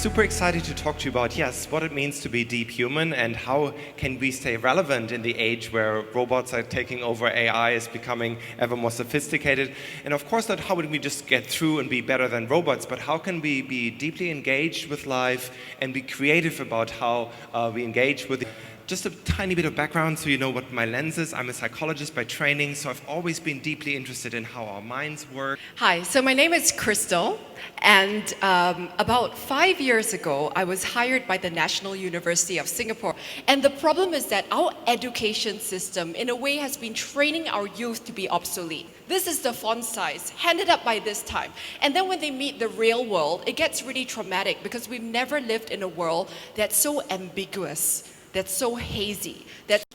super excited to talk to you about, yes, what it means to be deep human and how can we stay relevant in the age where robots are taking over, AI is becoming ever more sophisticated. And of course, not how would we just get through and be better than robots, but how can we be deeply engaged with life and be creative about how we engage with it. Just a tiny bit of background so you know what my lens is. I'm a psychologist by training, so I've always been deeply interested in how our minds work. Hi, so my name is Crystal, and about 5 years ago, I was hired by the National University of Singapore. And the problem is that our education system, in a way, has been training our youth to be obsolete. This is the font size, handed up by this time. And then when they meet the real world, it gets really traumatic because we've never lived in a world that's so ambiguous, that's so hazy.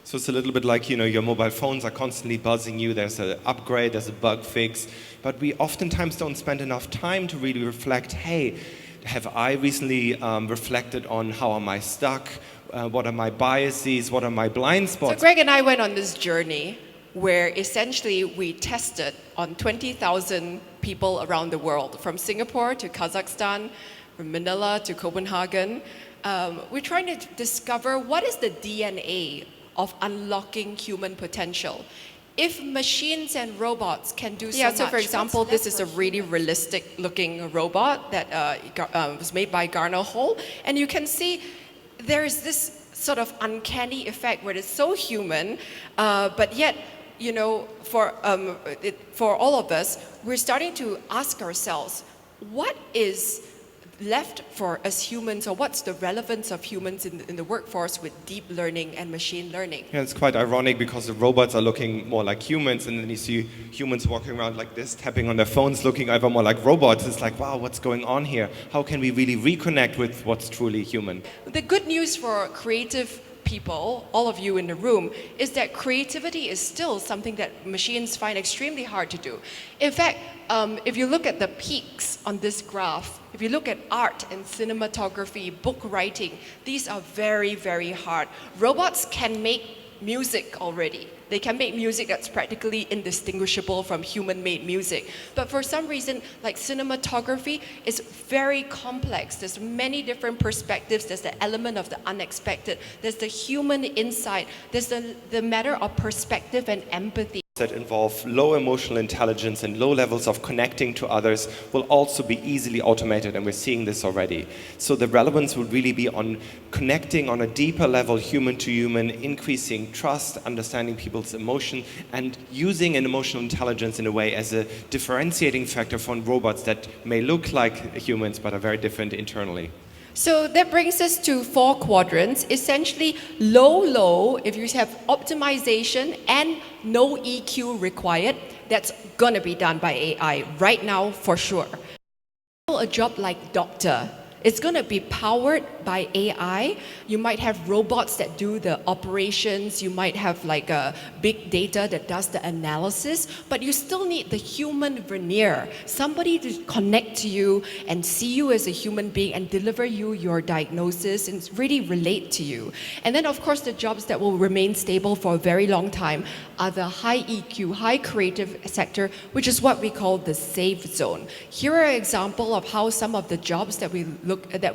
So it's a little bit like, your mobile phones are constantly buzzing you, there's an upgrade, there's a bug fix, but we oftentimes don't spend enough time to really reflect, hey, have I recently reflected on how am I stuck, what are my biases, what are my blind spots? So Greg and I went on this journey where essentially we tested on 20,000 people around the world, from Singapore to Kazakhstan, from Manila to Copenhagen. We're trying to discover what is the DNA of unlocking human potential. If machines and robots can do so much. So for example, this is a really realistic looking robot that was made by Garner Hall. And you can see there is this sort of uncanny effect where it's so human, but yet, for all of us, we're starting to ask ourselves, what is left for us humans, or what's the relevance of humans in the workforce with deep learning and machine learning? Yeah, it's quite ironic because the robots are looking more like humans, and then you see humans walking around like this, tapping on their phones, looking ever more like robots. It's like, wow, what's going on here? How can we really reconnect with what's truly human? The good news for creative people, all of you in the room, is that creativity is still something that machines find extremely hard to do. In fact, if you look at the peaks on this graph, if you look at art and cinematography, book writing, these are very, very hard. Robots can make music already. They can make music that's practically indistinguishable from human-made music. But for some reason, like cinematography is very complex. There's many different perspectives. There's the element of the unexpected. There's the human insight. There's the matter of perspective and empathy. That involve low emotional intelligence and low levels of connecting to others will also be easily automated, and we're seeing this already. So the relevance will really be on connecting on a deeper level, human to human, increasing trust, understanding people's emotion, and using an emotional intelligence in a way as a differentiating factor from robots that may look like humans but are very different internally. So that brings us to 4 quadrants. Essentially, low, if you have optimization and no EQ required, that's going to be done by AI right now for sure. A job like doctor, it's going to be powered by AI. You might have robots that do the operations. You might have like a big data that does the analysis, but you still need the human veneer, somebody to connect to you and see you as a human being and deliver you your diagnosis and really relate to you. And then of course the jobs that will remain stable for a very long time are the high EQ, high creative sector, which is what we call the safe zone. Here are an example of how some of the jobs that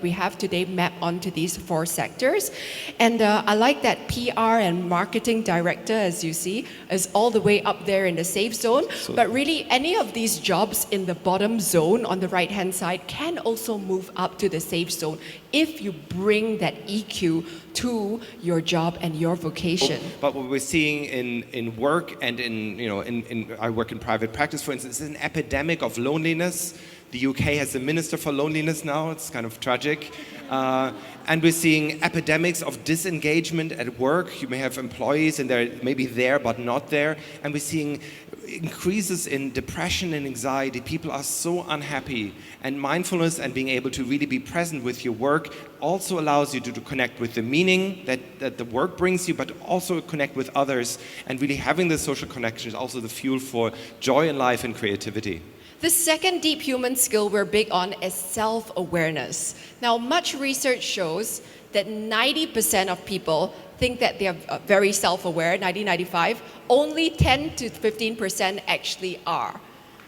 we have today map onto these 4 sectors. And I like that PR and marketing director, as you see, is all the way up there in the safe zone. But really, any of these jobs in the bottom zone on the right-hand side can also move up to the safe zone if you bring that EQ to your job and your vocation. But what we're seeing in work and in I work in private practice, for instance, is an epidemic of loneliness. The UK has a minister for loneliness now. It's kind of tragic. And we're seeing epidemics of disengagement at work. You may have employees and they're maybe there but not there. And we're seeing increases in depression and anxiety. People are so unhappy. And mindfulness and being able to really be present with your work also allows you to connect with the meaning that the work brings you, but also connect with others. And really having the social connection is also the fuel for joy in life and creativity. The second deep human skill we're big on is self-awareness. Now, much research shows that 90% of people think that they are very self-aware, 95. Only 10 to 15% actually are.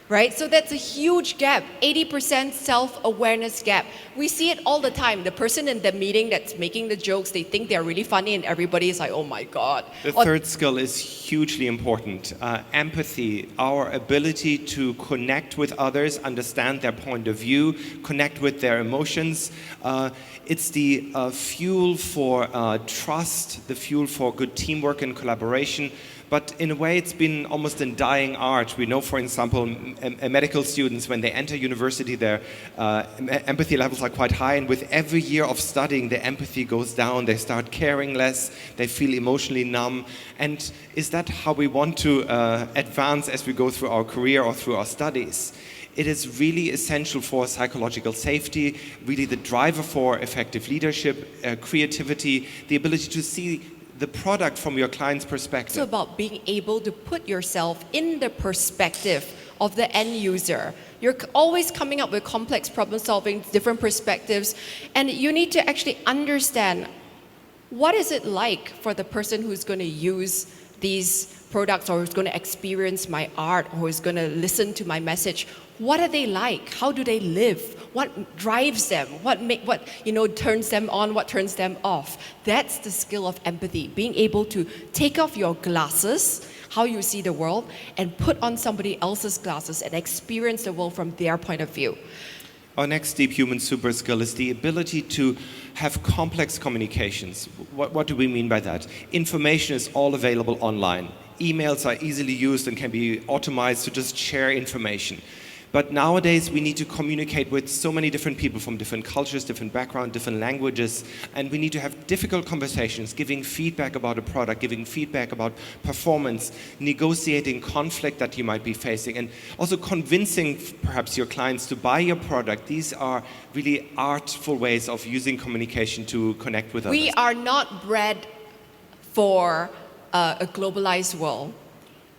right? So that's a huge gap, 80% self-awareness gap. We see it all the time. The person in the meeting that's making the jokes, they think they're really funny and everybody is like, oh my God. The third skill is hugely important. Empathy, our ability to connect with others, understand their point of view, connect with their emotions. It's the fuel for trust, the fuel for good teamwork and collaboration. But in a way, it's been almost a dying art. We know, for example, medical students, when they enter university, their empathy levels are quite high. And with every year of studying, their empathy goes down. They start caring less. They feel emotionally numb. And is that how we want to advance as we go through our career or through our studies? It is really essential for psychological safety, really the driver for effective leadership, creativity, the ability to see the product from your client's perspective. It's about being able to put yourself in the perspective of the end user. You're always coming up with complex problem solving, different perspectives, and you need to actually understand what is it like for the person who's going to use these products or who's going to experience my art or who's going to listen to my message. What are they like? How do they live? What drives them? What turns them on? What turns them off? That's the skill of empathy, being able to take off your glasses, how you see the world, and put on somebody else's glasses and experience the world from their point of view. Our next deep human super skill is the ability to have complex communications. What do we mean by that? Information is all available online. Emails are easily used and can be automized to just share information. But nowadays, we need to communicate with so many different people from different cultures, different backgrounds, different languages, and we need to have difficult conversations, giving feedback about a product, giving feedback about performance, negotiating conflict that you might be facing, and also convincing perhaps your clients to buy your product. These are really artful ways of using communication to connect with others. We are not bred for a globalized world.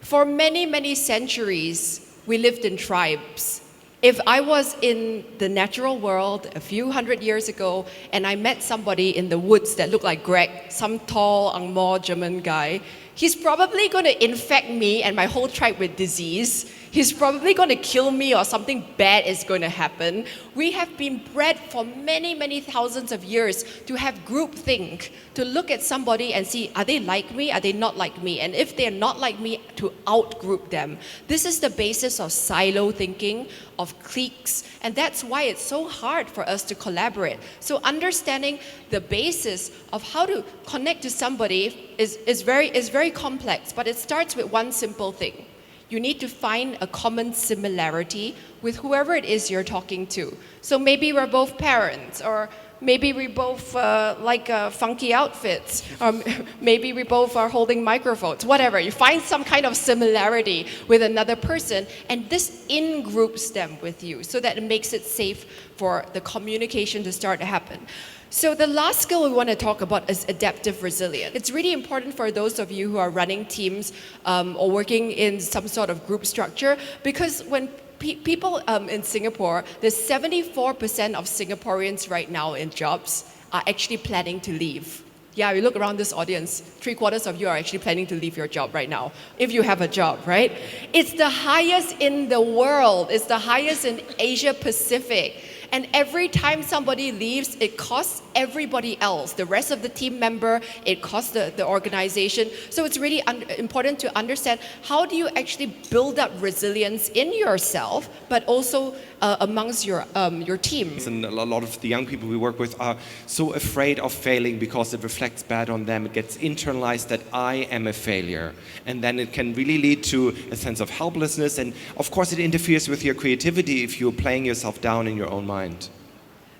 For many, many centuries, we lived in tribes. If I was in the natural world a few hundred years ago and I met somebody in the woods that looked like Greg, some tall, Angmo German guy, he's probably going to infect me and my whole tribe with disease. He's probably going to kill me or something bad is going to happen. We have been bred for many, many thousands of years to have groupthink, to look at somebody and see, are they like me? Are they not like me? And if they're not like me, to outgroup them. This is the basis of silo thinking, of cliques, and that's why it's so hard for us to collaborate. So understanding the basis of how to connect to somebody is very complex, but it starts with one simple thing. You need to find a common similarity with whoever it is you're talking to. So maybe we're both parents, or maybe we both like funky outfits, or maybe we both are holding microphones, whatever. You find some kind of similarity with another person, and this in-groups them with you so that it makes it safe for the communication to start to happen. So the last skill we want to talk about is adaptive resilience. It's really important for those of you who are running teams or working in some sort of group structure, because when people in Singapore, there's 74% of Singaporeans right now in jobs are actually planning to leave. Yeah, you look around this audience, 3/4 of you are actually planning to leave your job right now, if you have a job, right? It's the highest in the world. It's the highest in Asia Pacific. And every time somebody leaves, it costs everybody else, the rest of the team member, it costs the organization. So it's really important to understand, how do you actually build up resilience in yourself, but also amongst your team. And a lot of the young people we work with are so afraid of failing because it reflects bad on them. It gets internalized that I am a failure. And then it can really lead to a sense of helplessness. And of course, it interferes with your creativity if you're playing yourself down in your own mind.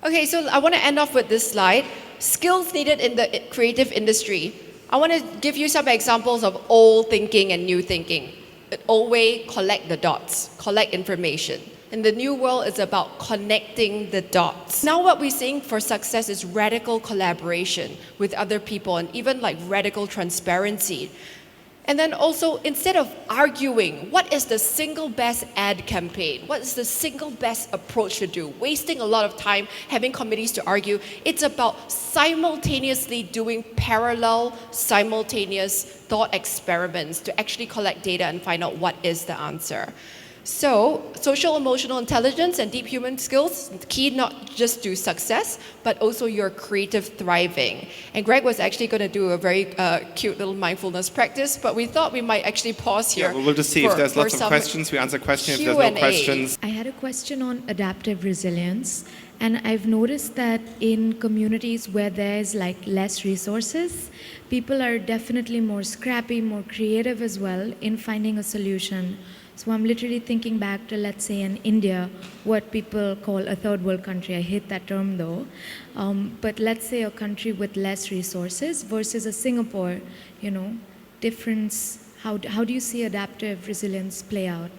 Okay, so I want to end off with this slide. Skills needed in the creative industry. I want to give you some examples of old thinking and new thinking. The old way, collect the dots, collect information. In the new world, it's about connecting the dots. Now what we're seeing for success is radical collaboration with other people, and even like radical transparency. And then also, instead of arguing, what is the single best ad campaign? What is the single best approach to do? Wasting a lot of time having committees to argue. It's about simultaneously doing parallel, simultaneous thought experiments to actually collect data and find out what is the answer. So, social emotional intelligence and deep human skills, key not just to success, but also your creative thriving. And Greg was actually going to do a very cute little mindfulness practice, but we thought we might actually pause here. Yeah, well, we'll just see if there's lots of questions. We answer questions. If there's no questions. I had a question on adaptive resilience. And I've noticed that in communities where there's like less resources, people are definitely more scrappy, more creative as well in finding a solution. So I'm literally thinking back to, let's say, in India, what people call a third world country. I hate that term though. But let's say a country with less resources versus a Singapore, difference. How do you see adaptive resilience play out?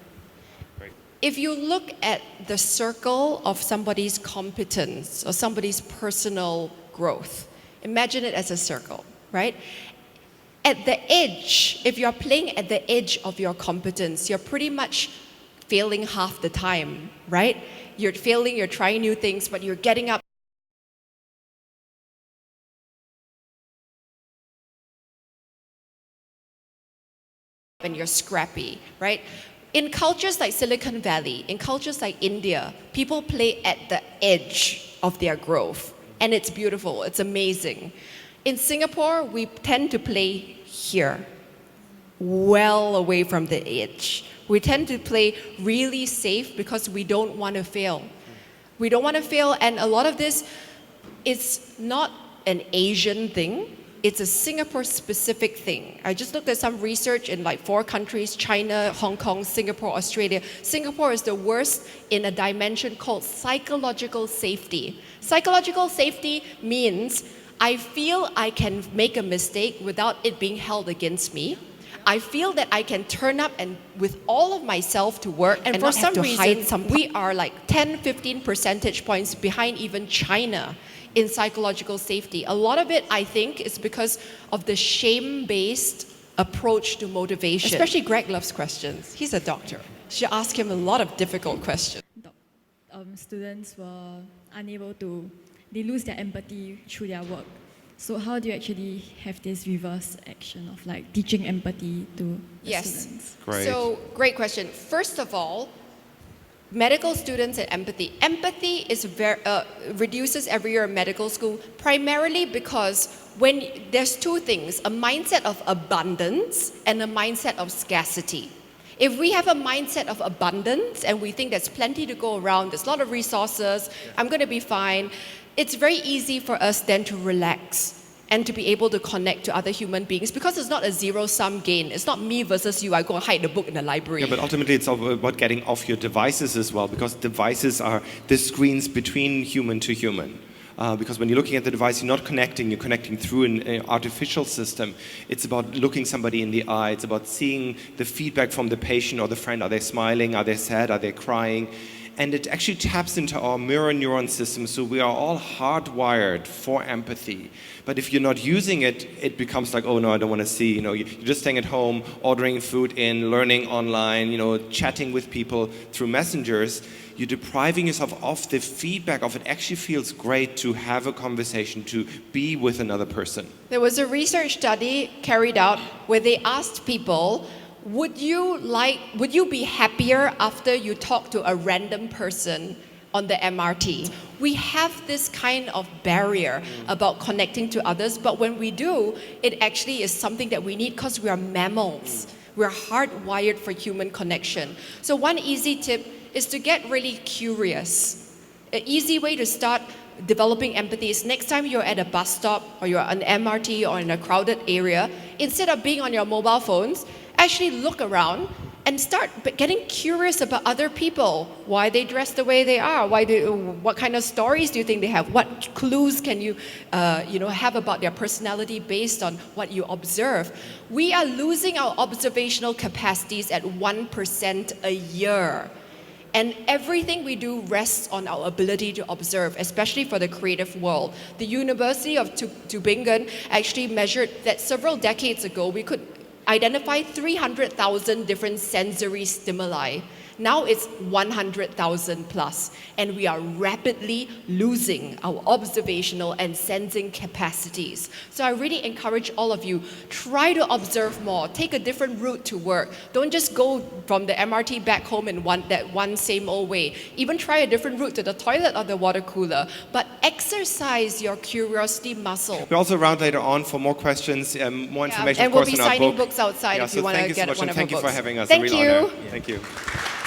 If you look at the circle of somebody's competence or somebody's personal growth, imagine it as a circle, right? At the edge, if you're playing at the edge of your competence, you're pretty much failing half the time, right? You're failing, you're trying new things, but you're getting up and you're scrappy, right? In cultures like Silicon Valley, in cultures like India, people play at the edge of their growth. And it's beautiful, it's amazing. In Singapore, we tend to play here, well away from the edge. We tend to play really safe because we don't want to fail. We don't want to fail, and a lot of this is not an Asian thing. It's a Singapore-specific thing. I just looked at some research in like 4 countries, China, Hong Kong, Singapore, Australia. Singapore is the worst in a dimension called psychological safety. Psychological safety means I feel I can make a mistake without it being held against me. I feel that I can turn up and with all of myself to work and for some reason we are like 10, 15 percentage points behind even China in psychological safety. A lot of it, I think, is because of the shame-based approach to motivation. Especially Greg loves questions. He's a doctor. She asked him a lot of difficult questions. Students were unable to, they lose their empathy through their work. So how do you actually have this reverse action of like teaching empathy to the students? Great. So, great question. First of all, medical students and empathy. Empathy is reduces every year in medical school, primarily because when there's 2 things, a mindset of abundance and a mindset of scarcity. If we have a mindset of abundance and we think there's plenty to go around, there's a lot of resources, I'm going to be fine, it's very easy for us then to relax and to be able to connect to other human beings because it's not a zero-sum game. It's not me versus you. I go and hide the book in the library. Yeah, but ultimately it's about getting off your devices as well, because devices are the screens between human to human. Because when you're looking at the device, you're not connecting, you're connecting through an artificial system. It's about looking somebody in the eye. It's about seeing the feedback from the patient or the friend. Are they smiling? Are they sad? Are they crying? And it actually taps into our mirror neuron system, so we are all hardwired for empathy. But if you're not using it, it becomes like, oh no, I don't want to see. You're just staying at home, ordering food in, learning online, chatting with people through messengers. You're depriving yourself of the feedback of it actually feels great to have a conversation, to be with another person. There was a research study carried out where they asked people, would you be happier after you talk to a random person on the MRT? We have this kind of barrier about connecting to others, but when we do, it actually is something that we need because we are mammals. We're hardwired for human connection. So one easy tip is to get really curious. An easy way to start developing empathy is next time you're at a bus stop or you're on MRT or in a crowded area, instead of being on your mobile phones, actually look around and start getting curious about other people, why they dress the way they are, what kind of stories do you think they have, what clues can you have about their personality based on what you observe. We are losing our observational capacities at 1% a year. And everything we do rests on our ability to observe, especially for the creative world. The University of Tübingen actually measured that several decades ago we could identify 300,000 different sensory stimuli Now it's 100,000 plus, and we are rapidly losing our observational and sensing capacities. So I really encourage all of you, try to observe more, take a different route to work. Don't just go from the MRT back home in that one same old way. Even try a different route to the toilet or the water cooler, but exercise your curiosity muscle. We're also around later on for more questions, more information, and of we'll course, be in our signing book. books outside if you want to get one of our books. Thank you for having us. Thank a real you. honor. Thank you.